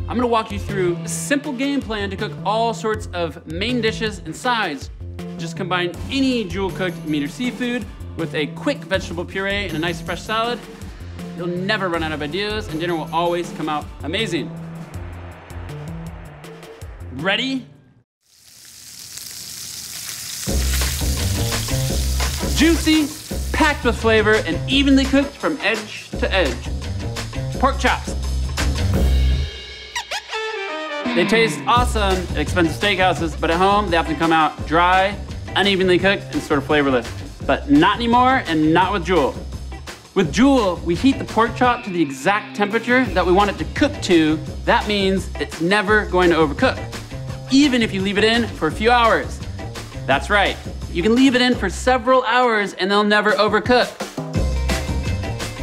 I'm gonna walk you through a simple game plan to cook all sorts of main dishes and sides. Just combine any Joule cooked meat or seafood with a quick vegetable puree and a nice fresh salad. You'll never run out of ideas and dinner will always come out amazing. Ready? Juicy, packed with flavor, and evenly cooked from edge to edge. Pork chops. They taste awesome at expensive steakhouses, but at home they often come out dry, unevenly cooked, and sort of flavorless. But not anymore, and not with Joule. With Joule, we heat the pork chop to the exact temperature that we want it to cook to. That means it's never going to overcook, even if you leave it in for a few hours. That's right, you can leave it in for several hours and they'll never overcook.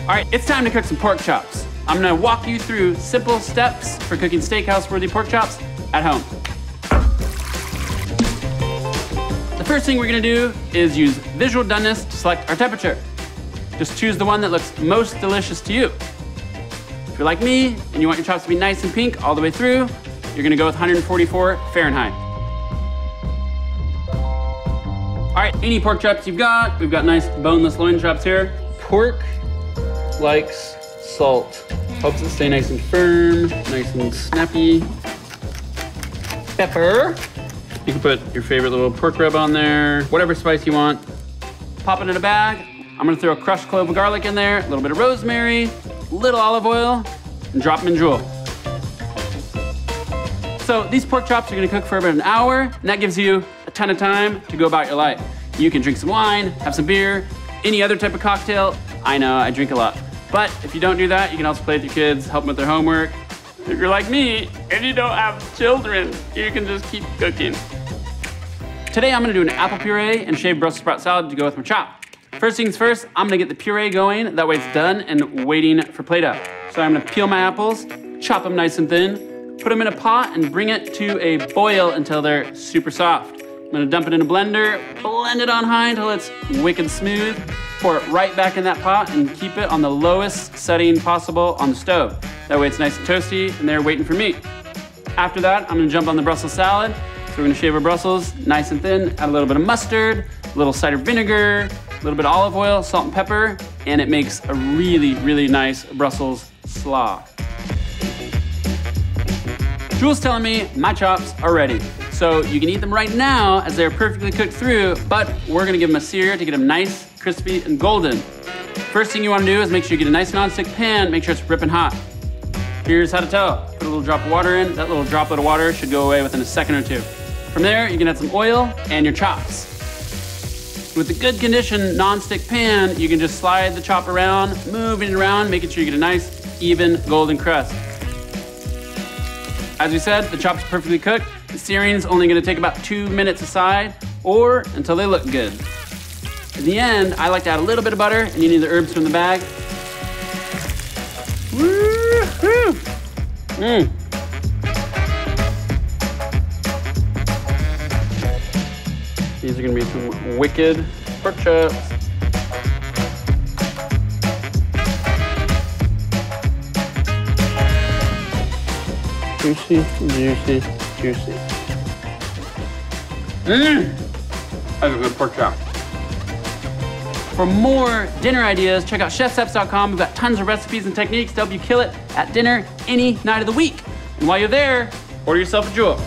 All right, it's time to cook some pork chops. I'm gonna walk you through simple steps for cooking steakhouse-worthy pork chops at home. The first thing we're gonna do is use visual doneness to select our temperature. Just choose the one that looks most delicious to you. If you're like me and you want your chops to be nice and pink all the way through, you're gonna go with 144 Fahrenheit. All right, any pork chops you've got, we've got nice boneless loin chops here. Pork likes salt. Helps it stay nice and firm, nice and snappy. Pepper. You can put your favorite little pork rub on there, whatever spice you want. Pop it in a bag. I'm gonna throw a crushed clove of garlic in there, a little bit of rosemary, a little olive oil, and drop them in Joule. So these pork chops are gonna cook for about an hour, and that gives you a ton of time to go about your life. You can drink some wine, have some beer, any other type of cocktail. I know, I drink a lot. But if you don't do that, you can also play with your kids, help them with their homework. If you're like me and you don't have children, you can just keep cooking. Today I'm gonna do an apple puree and shaved Brussels sprout salad to go with my chop. First things first, I'm gonna get the puree going, that way it's done and waiting for Play-Doh. So I'm gonna peel my apples, chop them nice and thin, put them in a pot and bring it to a boil until they're super soft. I'm gonna dump it in a blender, blend it on high until it's wicked smooth, pour it right back in that pot and keep it on the lowest setting possible on the stove. That way it's nice and toasty and they're waiting for me. After that, I'm gonna jump on the Brussels salad. So we're gonna shave our Brussels nice and thin, add a little bit of mustard, a little cider vinegar, a little bit of olive oil, salt and pepper, and it makes a really, really nice Brussels slaw. Joule's telling me my chops are ready. So you can eat them right now as they're perfectly cooked through, but we're gonna give them a sear to get them nice, crispy, and golden. First thing you wanna do is make sure you get a nice non-stick pan, make sure it's ripping hot. Here's how to tell. Put a little drop of water in. That little droplet of water should go away within a second or two. From there, you can add some oil and your chops. With a good condition non-stick pan, you can just slide the chop around, moving it around, making sure you get a nice, even golden crust. As we said, the chop's perfectly cooked. The searing's only gonna take about 2 minutes aside or until they look good. In the end, I like to add a little bit of butter and any of the herbs from the bag. Woo-hoo! Mmm. These are gonna be some wicked pork chops. Juicy, juicy, juicy. Mmm! That's a good pork chop. For more dinner ideas, check out chefsteps.com. We've got tons of recipes and techniques to help you kill it at dinner any night of the week. And while you're there, order yourself a Joule.